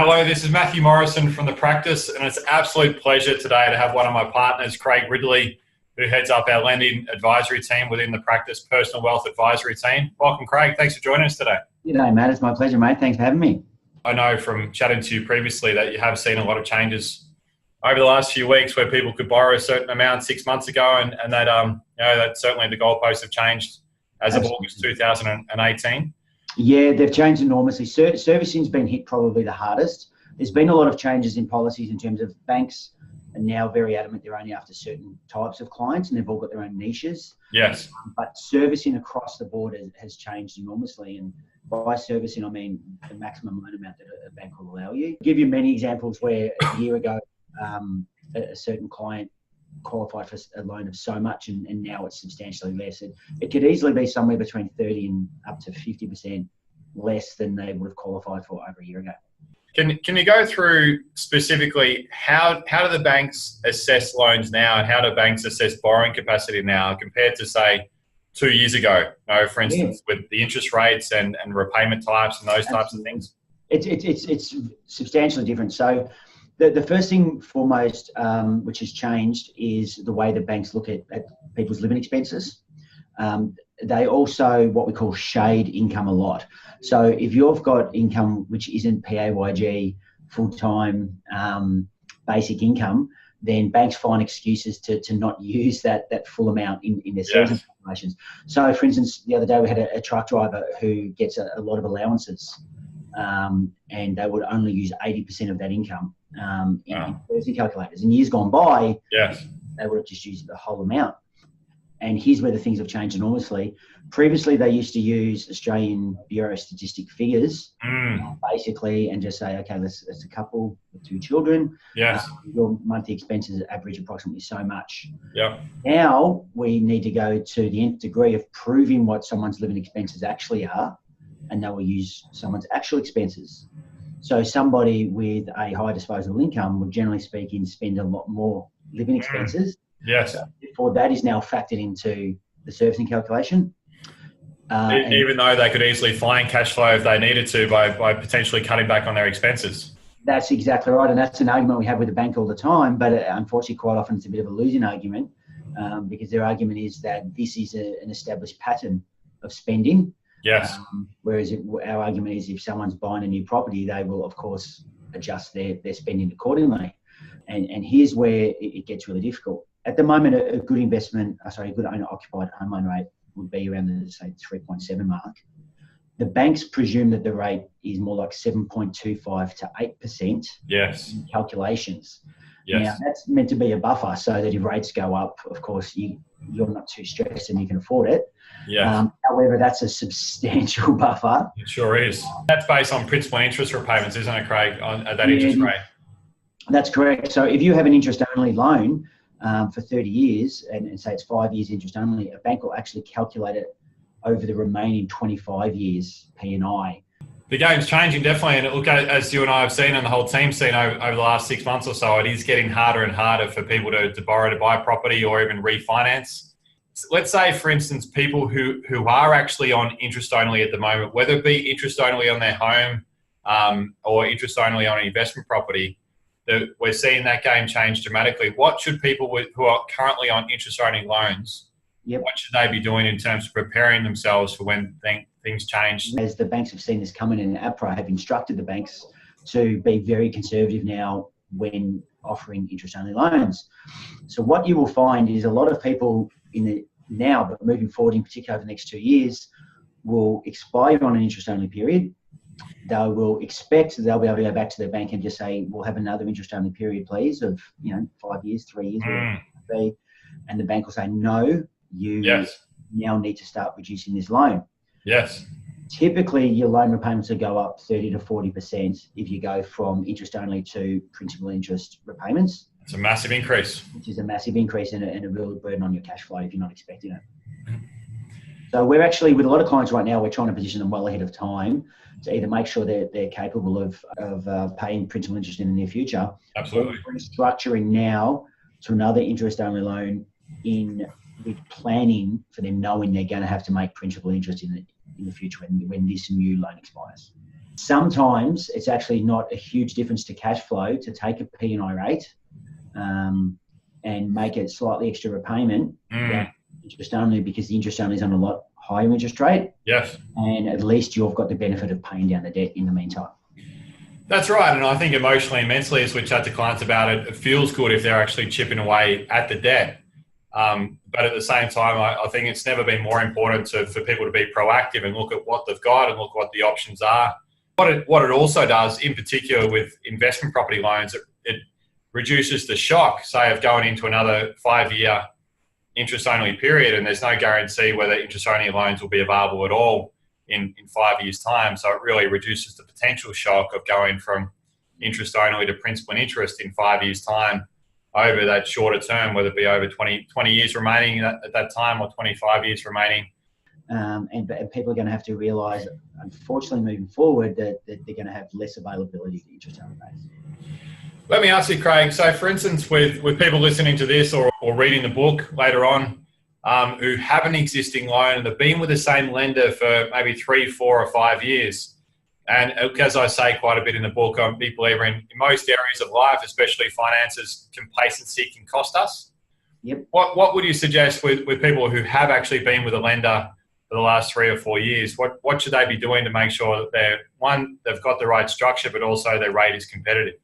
Hello, this is Matthew Morrison from The Practice, and it's an absolute pleasure today to have one of my partners, Craig Ridley, who heads up our lending advisory team within The Practice Personal Wealth Advisory team. Welcome, Craig. Thanks for joining us today. G'day, Matt. It's my pleasure, mate. Thanks for having me. I know from chatting to you previously that you have seen a lot of changes over the last few weeks where people could borrow a certain amount 6 months ago, and that certainly the goalposts have changed as of August 2018. Yeah, they've changed enormously. Servicing's been hit probably the hardest. There's been a lot of changes in policies in terms of banks are now very adamant they're only after certain types of clients and they've all got their own niches. Yes. But servicing across the board has changed enormously. And by servicing, I mean the maximum loan amount that a bank will allow you. I'll give you many examples where a year ago a certain client qualified for a loan of so much and now it's substantially less. It could easily be somewhere between 30 and up to 50% less than they would have qualified for over a year ago. Can you go through specifically how do the banks assess loans now and how do banks assess borrowing capacity now compared to, say, 2 years ago? For instance, with the interest rates and repayment types and those types of things? It's substantially different. So the first thing foremost which has changed is the way the banks look at people's living expenses. They also what we call shade income a lot. So if you've got income which isn't PAYG, full-time basic income, then banks find excuses to not use that full amount in their servicing calculations. So for instance, the other day we had a truck driver who gets a lot of allowances and they would only use 80% of that income in servicing calculators. In years gone by, they would have just used the whole amount. And here's where the things have changed enormously. Previously, they used to use Australian Bureau of Statistic figures, basically, and just say, okay, it's a couple with 2 children. Yes. Your monthly expenses average approximately so much. Yeah. Now we need to go to the nth degree of proving what someone's living expenses actually are, and they will use someone's actual expenses. So somebody with a high disposable income would, generally speaking, spend a lot more living expenses. Yes. So therefore, that is now factored into the servicing calculation. Even though they could easily find cash flow if they needed to by potentially cutting back on their expenses. That's exactly right. And that's an argument we have with the bank all the time. But unfortunately, quite often it's a bit of a losing argument because their argument is that this is an established pattern of spending. Yes. Whereas our argument is if someone's buying a new property, they will, of course, adjust their spending accordingly. And here's where it gets really difficult. At the moment, a good good owner-occupied home loan rate would be around the, say, 3.7 mark. The banks presume that the rate is more like 7.25 to 8% in calculations. Yes. Now, that's meant to be a buffer so that if rates go up, of course, you're not too stressed and you can afford it. Yes. However, that's a substantial buffer. It sure is. That's based on principal and interest repayments, isn't it, Craig, at that interest rate? That's correct. So if you have an interest-only loan for 30 years and say it's 5 years interest only, a bank will actually calculate it over the remaining 25 years P&I. The game's changing definitely, and look, as you and I have seen and the whole team's seen over the last 6 months or so, it is getting harder and harder for people to borrow to buy property or even refinance. Let's say, for instance, people who are actually on interest only at the moment, whether it be interest only on their home or interest only on an investment property, we're seeing that game change dramatically. What should people who are currently on interest-only loans, what should they be doing in terms of preparing themselves for when things change? As the banks have seen this coming in, APRA have instructed the banks to be very conservative now when offering interest-only loans. So what you will find is a lot of people now, but moving forward in particular over the next 2 years, will expire on an interest-only period. They will expect they'll be able to go back to their bank and just say, we'll have another interest-only period, please, of 5 years, 3 years, whatever it might be. And the bank will say, no, you now need to start reducing this loan. Yes. Typically, your loan repayments will go up 30 to 40% if you go from interest-only to principal interest repayments. It's a massive increase. Which is a massive increase and a real burden on your cash flow if you're not expecting it. So we're actually, with a lot of clients right now, we're trying to position them well ahead of time to either make sure they're capable of paying principal interest in the near future. Absolutely. Or structuring now to another interest-only loan with planning for them knowing they're going to have to make principal interest in the future when this new loan expires. Sometimes it's actually not a huge difference to cash flow to take a P&I rate and make it slightly extra repayment than interest only, because the interest only is on a lot higher interest rate. Yes. And at least you've got the benefit of paying down the debt in the meantime. That's right. And I think emotionally and mentally, as we chat to clients about it, it feels good if they're actually chipping away at the debt. But at the same time, I think it's never been more important for people to be proactive and look at what they've got and look what the options are. What it also does, in particular with investment property loans, it reduces the shock, say, of going into another 5-year interest-only period, and there's no guarantee whether interest-only loans will be available at all in 5 years' time. So it really reduces the potential shock of going from interest-only to principal and interest in 5 years' time over that shorter term, whether it be over 20 years remaining at that time or 25 years remaining. And people are going to have to realise, unfortunately, moving forward, that they're going to have less availability for interest-only rates. Let me ask you, Craig. So, for instance, with people listening to this or reading the book later on, who have an existing loan and they've been with the same lender for maybe 3, 4, or 5 years, and as I say quite a bit in the book, I'm a big believer in most areas of life, especially finances, complacency can cost us. Yep. What would you suggest with people who have actually been with a lender for the last 3 or 4 years? What should they be doing to make sure that they've got the right structure, but also their rate is competitive?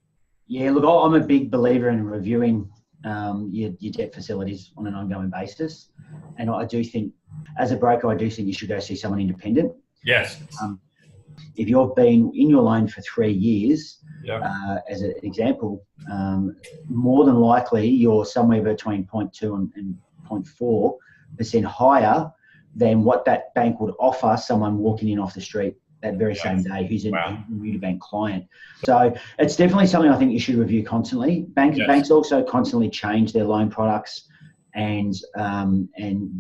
Yeah, look, I'm a big believer in reviewing your debt facilities on an ongoing basis. And I do think, as a broker, I do think you should go see someone independent. Yes. If you've been in your loan for 3 years, as an example, more than likely you're somewhere between 0.2 and 0.4% higher than what that bank would offer someone walking in off the street that very same day who's a new to bank client. So it's definitely something I think you should review constantly. Banks also constantly change their loan products and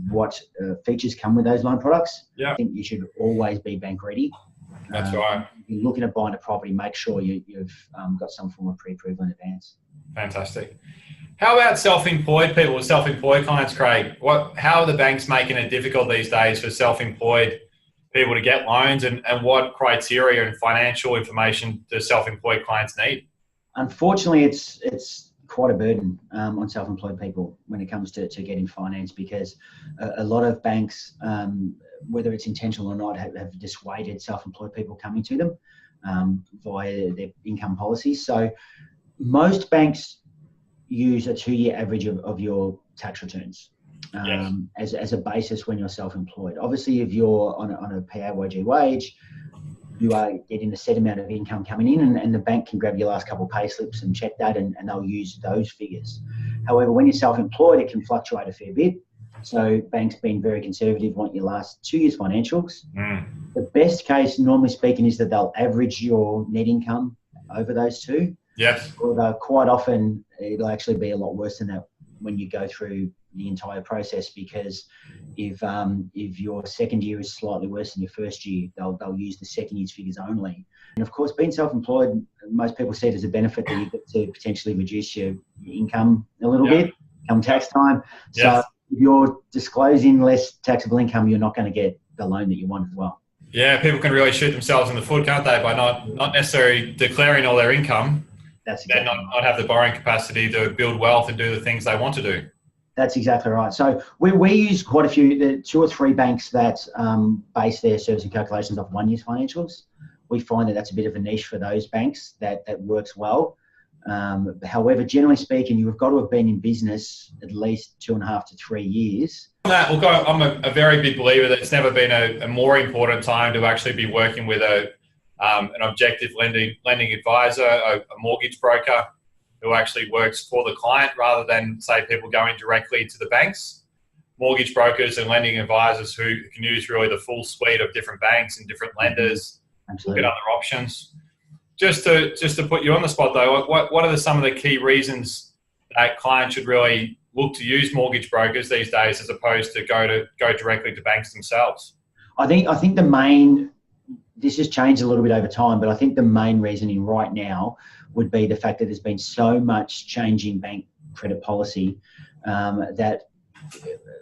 what features come with those loan products. I think you should always be bank ready. That's right. If you're looking at buying a property, make sure you've got some form of pre-approval in advance. Fantastic. How about self-employed people or self-employed clients, Craig? How are the banks making it difficult these days for self-employed people to get loans, and what criteria and financial information do self-employed clients need? Unfortunately, it's quite a burden on self-employed people when it comes to getting finance, because a lot of banks, whether it's intentional or not, have dissuaded self-employed people coming to them via their income policies. So most banks use a 2-year average of your tax returns as a basis when you're self-employed. Obviously, if you're on a PAYG wage, you are getting a set amount of income coming in, and the bank can grab your last couple of pay slips and check that, and they'll use those figures. However, when you're self-employed, it can fluctuate a fair bit. So banks, being very conservative, want your last 2 years' financials. The best case, normally speaking, is that they'll average your net income over those two. Yes. Although quite often it'll actually be a lot worse than that when you go through the entire process, because if your second year is slightly worse than your first year, they'll use the second year's figures only. And of course, being self-employed, most people see it as a benefit that you get to potentially reduce your income a little bit come tax time. So if you're disclosing less taxable income, you're not going to get the loan that you want as well. Yeah, people can really shoot themselves in the foot, can't they, by not necessarily declaring all their income. That's exactly right. Not have the borrowing capacity to build wealth and do the things they want to do. That's exactly right. So we use quite a few, 2 or 3 banks that base their servicing calculations off 1 year's financials. We find that that's a bit of a niche for those banks that works well. However, generally speaking, you've got to have been in business at least 2.5 to 3 years. Look, I'm a very big believer that it's never been a more important time to actually be working with an objective lending advisor, a mortgage broker who actually works for the client rather than, say, people going directly to the banks. Mortgage brokers and lending advisors who can use really the full suite of different banks and different lenders, look at other options. Just to put you on the spot though, what are some of the key reasons that clients should really look to use mortgage brokers these days as opposed to go directly to banks themselves? I think this has changed a little bit over time, but I think the main reasoning right now would be the fact that there's been so much change in bank credit policy that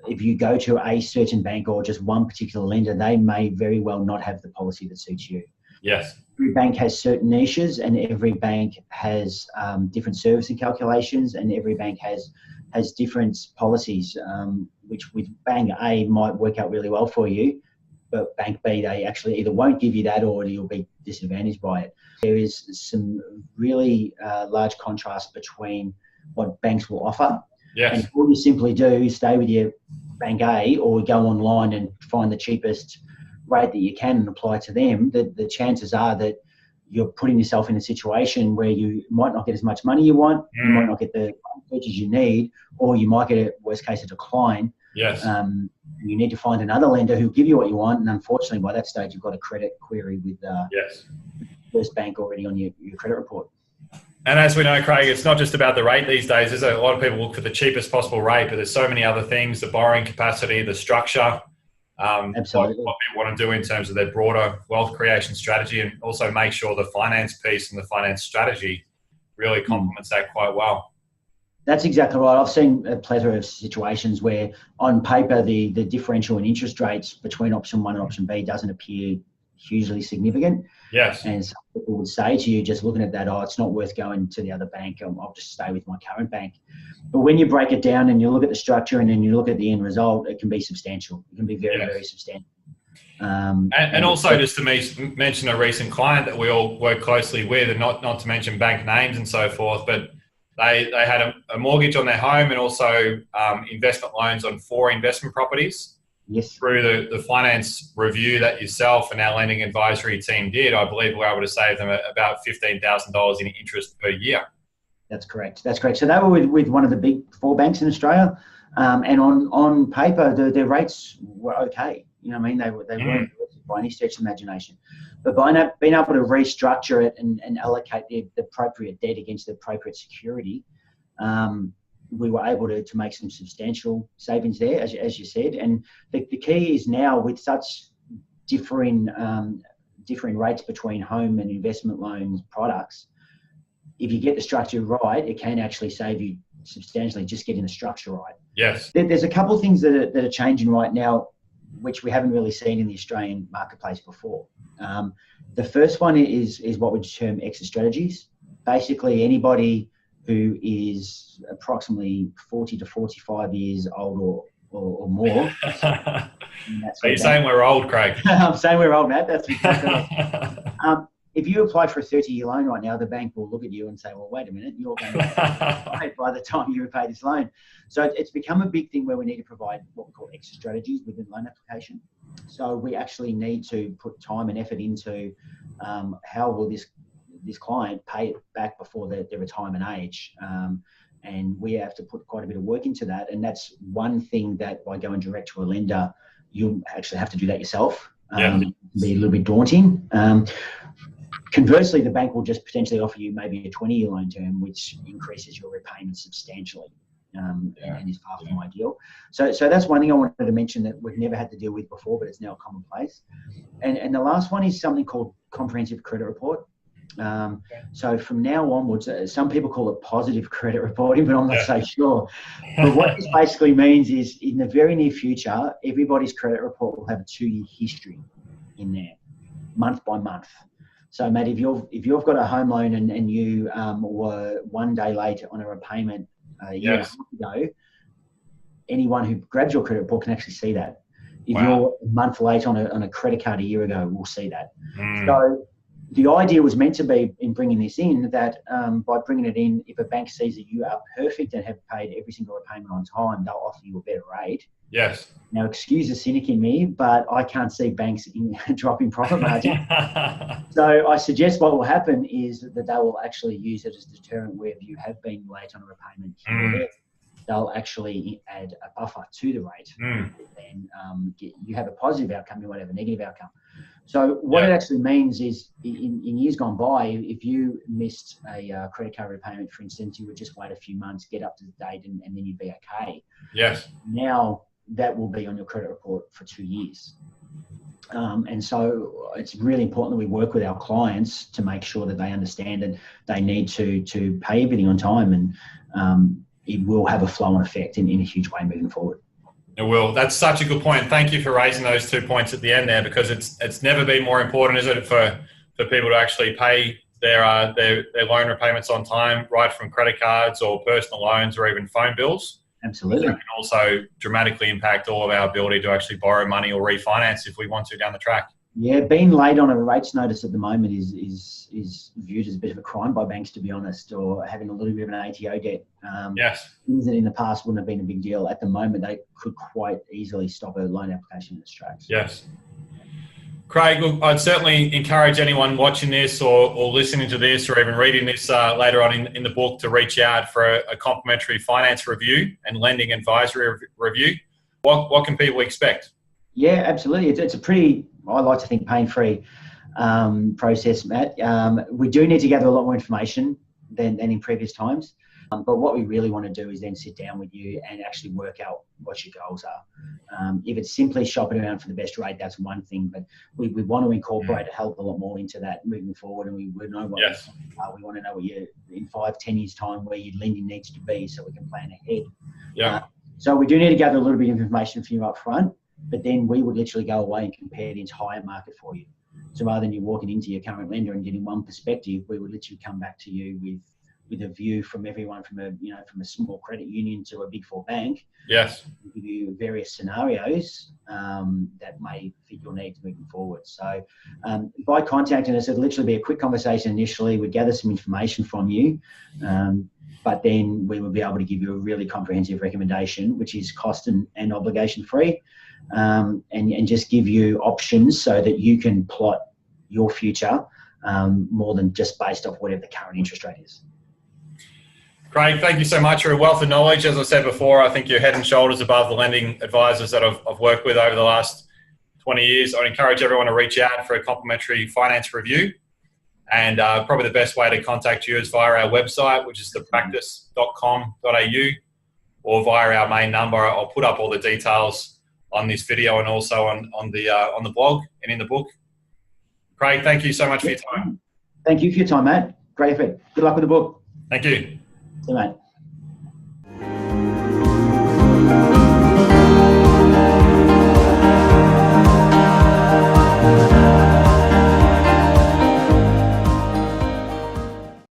if you go to a certain bank or just one particular lender, they may very well not have the policy that suits you. Yes. Every bank has certain niches, and every bank has different servicing calculations, and every bank has different policies, which with Bank A might work out really well for you, but Bank B, they actually either won't give you that or you'll be disadvantaged by it. There is some really large contrast between what banks will offer. Yes. And all you simply do is stay with your Bank A or go online and find the cheapest rate that you can and apply to them. The chances are that you're putting yourself in a situation where you might not get as much money you want, you might not get the features you need, or you might get, worst case, a decline. Yes. You need to find another lender who'll give you what you want, and unfortunately, by that stage, you've got a credit query with yes. First Bank already on your credit report. And as we know, Craig, it's not just about the rate these days. There's a lot of people look for the cheapest possible rate, but there's so many other things: the borrowing capacity, the structure, Absolutely. what people want to do in terms of their broader wealth creation strategy, and also make sure the finance piece and the finance strategy really complements that quite well. That's exactly right. I've seen a plethora of situations where on paper the differential in interest rates between option 1 and option B doesn't appear hugely significant. Yes. And some people would say to you, just looking at that, oh, it's not worth going to the other bank. I'll just stay with my current bank. But when you break it down and you look at the structure and then you look at the end result, it can be substantial. It can be very, very substantial. And also just to mention a recent client that we all work closely with, and not to mention bank names and so forth, but they had a mortgage on their home and also investment loans on 4 investment properties. Yes. Through the finance review that yourself and our lending advisory team did, I believe we were able to save them about $15,000 in interest per year. That's correct. That's correct. So they were with one of the big 4 banks in Australia, and on paper their rates were okay. You know what I mean? They weren't by any stretch of imagination. But by being able to restructure it and allocate the appropriate debt against the appropriate security, we were able to make some substantial savings there, as you said. And the key is now, with such differing rates between home and investment loans products, if you get the structure right, it can actually save you substantially just getting the structure right. Yes. There's a couple of things that are changing right now, which we haven't really seen in the Australian marketplace before. The first one is what we term exit strategies. Basically, anybody who is approximately 40 to 45 years old or more. Are you saying we're old, Craig? I'm saying we're old, Matt. That's exactly right. If you apply for a 30-year loan right now, the bank will look at you and say, well, wait a minute, you're going to pay by the time you repay this loan. So it's become a big thing where we need to provide what we call exit strategies within loan application. So we actually need to put time and effort into how will this client pay it back before their retirement age. And we have to put quite a bit of work into that. And that's one thing that by going direct to a lender, you actually have to do that yourself. Be a little bit daunting. Conversely, the bank will just potentially offer you maybe a 20-year loan term, which increases your repayments substantially, and is far from ideal. So that's one thing I wanted to mention that we've never had to deal with before, but it's now commonplace. And the last one is something called comprehensive credit report. So from now onwards, some people call it positive credit reporting, but I'm not so sure. But what this basically means is, in the very near future, everybody's credit report will have a 2-year history in there, month by month. So, Matt, if you've got a home loan and you were 1 day late on a repayment a year and a half ago, anyone who grabs your credit report can actually see that. If you're a month late on a credit card a year ago, we'll see that. So the idea was meant to be, in bringing this in, that by bringing it in, if a bank sees that you are perfect and have paid every single repayment on time, they'll offer you a better rate. Yes. Now, excuse the cynic in me, but I can't see banks dropping profit margin. So I suggest what will happen is that they will actually use it as a deterrent where if you have been late on a repayment here or there, they'll actually add a buffer to the rate. Then you have a positive outcome, you won't have a negative outcome. So what it actually means is, in years gone by, if you missed a credit card repayment, for instance, you would just wait a few months, get up to the date, and then you'd be okay. Yes. Now that will be on your credit report for 2 years. And so it's really important that we work with our clients to make sure that they understand and they need to pay everything on time, and it will have a flow-on effect in a huge way moving forward. It will. That's such a good point. Thank you for raising those 2 points at the end there, because it's never been more important, is it, for for people to actually pay their loan repayments on time, right from credit cards or personal loans or even phone bills. Absolutely. That can also dramatically impact all of our ability to actually borrow money or refinance if we want to down the track. Yeah, being late on a rates notice at the moment is viewed as a bit of a crime by banks, to be honest, or having a little bit of an ATO debt. Yes. Things that in the past wouldn't have been a big deal. At the moment, they could quite easily stop a loan application in its tracks. Yes. Craig, look, I'd certainly encourage anyone watching this or listening to this or even reading this later on in the book to reach out for a complimentary finance review and lending advisory review. What can people expect? Yeah, absolutely. It's a pretty, I like to think, pain-free process, Matt. We do need to gather a lot more information than in previous times. But what we really want to do is then sit down with you and actually work out what your goals are. If it's simply shopping around for the best rate, that's one thing. But we want to incorporate a hell of a lot more into that moving forward. And we know what we want to know what you in 5-10 years' time where your lending needs to be, so we can plan ahead. Yeah. So we do need to gather a little bit of information from you up front, but then we would literally go away and compare the entire market for you. So rather than you walking into your current lender and getting one perspective, we would literally come back to you with a view from everyone from a small credit union to a big four bank. Yes. Give you various scenarios that may fit your needs moving forward. So by contacting us, it'll literally be a quick conversation initially. We gather some information from you, but then we will be able to give you a really comprehensive recommendation, which is cost and obligation free, and just give you options so that you can plot your future more than just based off whatever the current interest rate is. Craig, thank you so much. You're a wealth of knowledge. As I said before, I think you're head and shoulders above the lending advisors that I've worked with over the last 20 years. I'd encourage everyone to reach out for a complimentary finance review. And probably the best way to contact you is via our website, which is thepractice.com.au, or via our main number. I'll put up all the details on this video and also on the blog and in the book. Craig, thank you so much for your time. Thank you for your time, Matt. Great effort. Good luck with the book. Thank you. See you, mate.